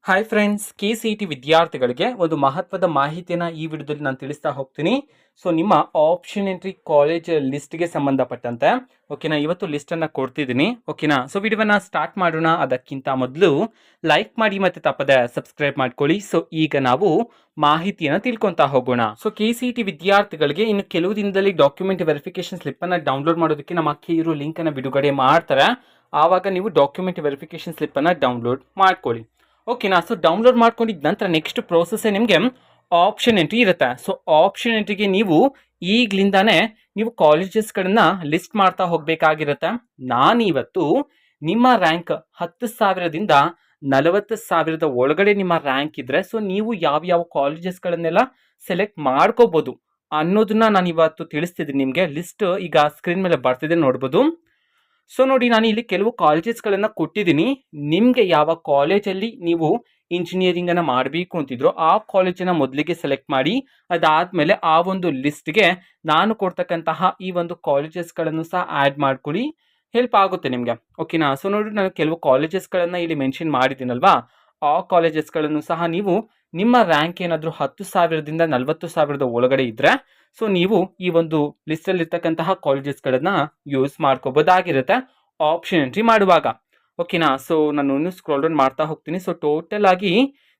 Hi friends, KCET ವಿದ್ಯಾರ್ಥಿಗಳಿಗೆ ಒಂದು ಮಹತ್ವದ ಮಾಹಿತಿಯನ್ನು ಈ ವಿಡಿಯೋದಲ್ಲಿ ನಾನು ತಿಳಿಸ್ತಾ ಹೋಗ್ತೀನಿ. ಸೊ ನಿಮ್ಮ ಆಪ್ಷನ್ ಎಂಟ್ರಿ ಕಾಲೇಜ್ ಲಿಸ್ಟ್ಗೆ ಸಂಬಂಧಪಟ್ಟಂತೆ ಓಕೆನಾ, ಇವತ್ತು ಲಿಸ್ಟನ್ನು ಕೊಡ್ತಿದ್ದೀನಿ. ಓಕೆನಾ, ಸೊ ವಿಡಿಯೋನ ಸ್ಟಾರ್ಟ್ ಮಾಡೋಣ. ಅದಕ್ಕಿಂತ ಮೊದಲು ಲೈಕ್ ಮಾಡಿ ಮತ್ತು ತಪ್ಪದೆ ಸಬ್ಸ್ಕ್ರೈಬ್ ಮಾಡ್ಕೊಳ್ಳಿ. ಸೊ ಈಗ ನಾವು ಮಾಹಿತಿಯನ್ನು ತಿಳ್ಕೊತಾ ಹೋಗೋಣ. ಸೊ KCET ವಿದ್ಯಾರ್ಥಿಗಳಿಗೆ ಇನ್ನು ಕೆಲವು ದಿನದಲ್ಲಿ ಡಾಕ್ಯುಮೆಂಟ್ ವೆರಿಫಿಕೇಶನ್ ಸ್ಲಿಪ್ಪನ್ನು ಡೌನ್ಲೋಡ್ ಮಾಡೋದಕ್ಕೆ ನಮ್ಮ ಇರೋ ಲಿಂಕನ್ನು ಬಿಡುಗಡೆ ಮಾಡ್ತಾರೆ. ಆವಾಗ ನೀವು ಡಾಕ್ಯುಮೆಂಟ್ ವೆರಿಫಿಕೇಶನ್ ಸ್ಲಿಪ್ಪನ್ನು ಡೌನ್ಲೋಡ್ ಮಾಡ್ಕೊಳ್ಳಿ. ಓಕೆನಾ, ಸೊ ಡೌನ್ಲೋಡ್ ಮಾಡ್ಕೊಂಡಿದ್ದ ನಂತರ ನೆಕ್ಸ್ಟ್ ಪ್ರೋಸೆಸ್ ನಿಮಗೆ ಆಪ್ಷನ್ ಎಂಟ್ರಿ ಇರುತ್ತೆ. ಸೊ ಆಪ್ಷನ್ ಎಂಟ್ರಿಗೆ ನೀವು ಈಗಲಿಂದಾನೇ ನೀವು ಕಾಲೇಜಸ್ಗಳನ್ನ ಲಿಸ್ಟ್ ಮಾಡ್ತಾ ಹೋಗಬೇಕಾಗಿರುತ್ತೆ. ನಾನಿವತ್ತು ನಿಮ್ಮ ರ್ಯಾಂಕ್ 10,000ದಿಂದ 40,000 ಒಳಗಡೆ ನಿಮ್ಮ ರ್ಯಾಂಕ್ ಇದ್ರೆ ಸೊ ನೀವು ಯಾವ ಕಾಲೇಜಸ್ಗಳನ್ನೆಲ್ಲ ಸೆಲೆಕ್ಟ್ ಮಾಡ್ಕೋಬಹುದು ಅನ್ನೋದನ್ನ ನಾನು ಇವತ್ತು ತಿಳಿಸ್ತಿದ್ದೀನಿ ನಿಮಗೆ. ಲಿಸ್ಟ್ ಈಗ ಸ್ಕ್ರೀನ್ ಮೇಲೆ ಬರ್ತಿದೆ, ನೋಡ್ಬೋದು. ಸೊ ನೋಡಿ, ನಾನು ಇಲ್ಲಿ ಕೆಲವು ಕಾಲೇಜಸ್ಗಳನ್ನು ಕೊಟ್ಟಿದ್ದೀನಿ. ನಿಮಗೆ ಯಾವ ಕಾಲೇಜಲ್ಲಿ ನೀವು ಇಂಜಿನಿಯರಿಂಗನ್ನು ಮಾಡಬೇಕು ಅಂತಿದ್ರು ಆ ಕಾಲೇಜನ್ನು ಮೊದಲಿಗೆ ಸೆಲೆಕ್ಟ್ ಮಾಡಿ. ಅದಾದಮೇಲೆ ಆ ಒಂದು ಲಿಸ್ಟ್ಗೆ ನಾನು ಕೊಡ್ತಕ್ಕಂತಹ ಈ ಒಂದು ಕಾಲೇಜಸ್ಗಳನ್ನು ಸಹ ಆ್ಯಡ್ ಮಾಡ್ಕೊಳ್ಳಿ, ಹೆಲ್ಪ್ ಆಗುತ್ತೆ ನಿಮಗೆ. ಓಕೆನಾ, ಸೊ ನೋಡಿ, ನಾನು ಕೆಲವು ಕಾಲೇಜಸ್ಗಳನ್ನು ಇಲ್ಲಿ ಮೆನ್ಷನ್ ಮಾಡಿದ್ದೀನಲ್ವಾ, ಆ ಕಾಲೇಜಸ್ಗಳನ್ನು ಸಹ ನೀವು ನಿಮ್ಮ ರ್ಯಾಂಕ್ ಏನಾದರೂ 10,000ದಿಂದ 40,000 ಒಳಗಡೆ ಇದ್ದರೆ ಸೊ ನೀವು ಈ ಒಂದು ಲಿಸ್ಟಲ್ಲಿ ಇರ್ತಕ್ಕಂತಹ ಕಾಲೇಜಸ್ಗಳನ್ನು ಯೂಸ್ ಮಾಡ್ಕೋಬೋದಾಗಿರುತ್ತೆ ಆಪ್ಷನ್ ಎಂಟ್ರಿ ಮಾಡುವಾಗ. ಓಕೆನಾ, ಸೊ ನಾನು ಇನ್ನೂ ಸ್ಕ್ರೋಲ್ ಡೌನ್ ಮಾಡ್ತಾ ಹೋಗ್ತೀನಿ. ಸೊ ಟೋಟಲ್ ಆಗಿ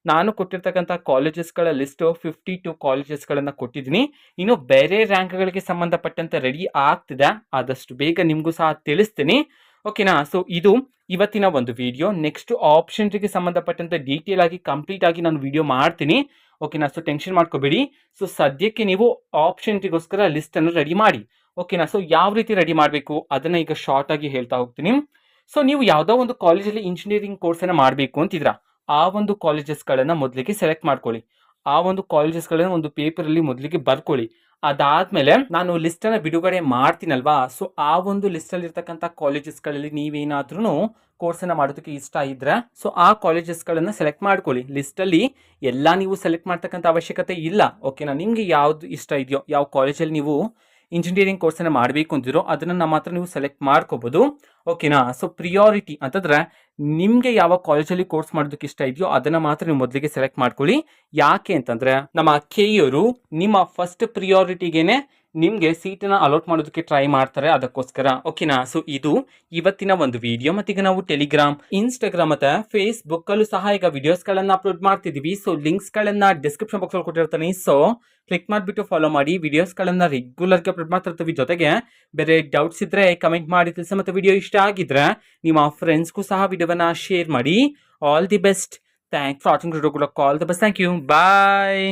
ನಾನು ಕೊಟ್ಟಿರ್ತಕ್ಕಂಥ ಕಾಲೇಜಸ್ಗಳ ಲಿಸ್ಟು 52 ಕಾಲೇಜಸ್ಗಳನ್ನು ಕೊಟ್ಟಿದ್ದೀನಿ. ಇನ್ನು ಬೇರೆ ರ್ಯಾಂಕ್ಗಳಿಗೆ ಸಂಬಂಧಪಟ್ಟಂತೆ ರೆಡಿ ಆಗ್ತಿದೆ, ಆದಷ್ಟು ಬೇಗ ನಿಮಗೂ ಸಹ ತಿಳಿಸ್ತೀನಿ. ಓಕೆನಾ, ಸೊ ಇದು ಇವತ್ತಿನ ಒಂದು ವಿಡಿಯೋ. ನೆಕ್ಸ್ಟ್ ಆಪ್ಷನ್ಗೆ ಸಂಬಂಧಪಟ್ಟಂತೆ ಡೀಟೇಲ್ ಆಗಿ ಕಂಪ್ಲೀಟ್ ಆಗಿ ನಾನು ವಿಡಿಯೋ ಮಾಡ್ತೀನಿ. ಓಕೆನಾ, ಸೊ ಟೆನ್ಷನ್ ಮಾಡ್ಕೋಬೇಡಿ. ಸೊ ಸದ್ಯಕ್ಕೆ ನೀವು ಆಪ್ಷನ್ಗೋಸ್ಕರ ಲಿಸ್ಟನ್ನು ರೆಡಿ ಮಾಡಿ. ಓಕೆನಾ, ಸೊ ಯಾವ ರೀತಿ ರೆಡಿ ಮಾಡಬೇಕು ಅದನ್ನು ಈಗ ಶಾರ್ಟ್ ಆಗಿ ಹೇಳ್ತಾ ಹೋಗ್ತೀನಿ. ಸೊ ನೀವು ಯಾವುದೋ ಒಂದು ಕಾಲೇಜಲ್ಲಿ ಇಂಜಿನಿಯರಿಂಗ್ ಕೋರ್ಸನ್ನು ಮಾಡಬೇಕು ಅಂತಿದ್ರ, ಆ ಒಂದು ಕಾಲೇಜಸ್ಗಳನ್ನು ಮೊದಲಿಗೆ ಸೆಲೆಕ್ಟ್ ಮಾಡ್ಕೊಳ್ಳಿ. ಆ ಒಂದು ಕಾಲೇಜಸ್ಗಳನ್ನು ಒಂದು ಪೇಪರಲ್ಲಿ ಮೊದಲಿಗೆ ಬರ್ಕೊಳ್ಳಿ. ಅದಾದ್ಮೇಲೆ ನಾನು ಲಿಸ್ಟನ್ನು ಬಿಡುಗಡೆ ಮಾಡ್ತೀನಲ್ವಾ, ಸೊ ಆ ಒಂದು ಲಿಸ್ಟಲ್ಲಿ ಇರ್ತಕ್ಕಂಥ ಕಾಲೇಜಸ್ಗಳಲ್ಲಿ ನೀವೇನಾದ್ರೂ ಕೋರ್ಸನ್ನು ಮಾಡೋದಕ್ಕೆ ಇಷ್ಟ ಇದ್ರೆ ಸೊ ಆ ಕಾಲೇಜಸ್ಗಳನ್ನು ಸೆಲೆಕ್ಟ್ ಮಾಡ್ಕೊಳ್ಳಿ. ಲಿಸ್ಟಲ್ಲಿ ಎಲ್ಲ ನೀವು ಸೆಲೆಕ್ಟ್ ಮಾಡ್ತಕ್ಕಂಥ ಅವಶ್ಯಕತೆ ಇಲ್ಲ. ಓಕೆನಾ, ನಿಮಗೆ ಯಾವ್ದು ಇಷ್ಟ ಇದೆಯೋ, ಯಾವ ಕಾಲೇಜಲ್ಲಿ ನೀವು ಇಂಜಿನಿಯರಿಂಗ್ ಕೋರ್ಸನ್ನು ಮಾಡಬೇಕು ಅಂತಿರೋ ಅದನ್ನು ಮಾತ್ರ ನೀವು ಸೆಲೆಕ್ಟ್ ಮಾಡ್ಕೋಬೋದು. ಓಕೆನಾ, ಸೊ ಪ್ರಿಯಾರಿಟಿ ಅಂತಂದ್ರೆ ನಿಮಗೆ ಯಾವ ಕಾಲೇಜಲ್ಲಿ ಕೋರ್ಸ್ ಮಾಡೋದಕ್ಕೆ ಇಷ್ಟ ಇದೆಯೋ ಅದನ್ನು ಮಾತ್ರ ನೀವು ಮೊದಲಿಗೆ ಸೆಲೆಕ್ಟ್ ಮಾಡ್ಕೊಳ್ಳಿ. ಯಾಕೆ ಅಂತಂದ್ರೆ ನಮ್ಮ ಕೆಇಯವರು ನಿಮ್ಮ ಫಸ್ಟ್ ಪ್ರಿಯಾರಿಟಿಗೇನೆ ನಿಮಗೆ ಸೀಟನ್ನು ಅಲಾಟ್ ಮಾಡೋದಕ್ಕೆ ಟ್ರೈ ಮಾಡ್ತಾರೆ, ಅದಕ್ಕೋಸ್ಕರ. ಓಕೆನಾ, ಸೊ ಇದು ಇವತ್ತಿನ ಒಂದು ವಿಡಿಯೋ. ಮತ್ತೀಗ ನಾವು ಟೆಲಿಗ್ರಾಮ್, ಇನ್ಸ್ಟಾಗ್ರಾಮ್ ಮತ್ತೆ ಫೇಸ್ಬುಕ್ ಅಲ್ಲೂ ಸಹ ಈಗ ವಿಡಿಯೋಸ್ಗಳನ್ನು ಅಪ್ಲೋಡ್ ಮಾಡ್ತಿದ್ದೀವಿ. ಸೊ ಲಿಂಕ್ಸ್ಗಳನ್ನ ಡಿಸ್ಕ್ರಿಪ್ಷನ್ ಬಾಕ್ಸಲ್ಲಿ ಕೊಟ್ಟಿರ್ತಾನೆ, ಸೊ ಕ್ಲಿಕ್ ಮಾಡಿಬಿಟ್ಟು ಫಾಲೋ ಮಾಡಿ. ವಿಡಿಯೋಸ್ಗಳನ್ನು ರೆಗ್ಯುಲರ್ಗೆ ಅಪ್ಲೋಡ್ ಮಾಡ್ತಿರ್ತೀವಿ. ಜೊತೆಗೆ ಬೇರೆ ಡೌಟ್ಸ್ ಇದ್ರೆ ಕಮೆಂಟ್ ಮಾಡಿ ತಿಳಿಸಿ. ಮತ್ತು ವಿಡಿಯೋ ಇಷ್ಟ ಆಗಿದ್ರೆ ನಿಮ್ಮ ಫ್ರೆಂಡ್ಸ್ಗೂ ಸಹ ವಿಡಿಯೋವನ್ನ ಶೇರ್ ಮಾಡಿ. All the best. Thanks for watching. All the best. Thank you. Bye.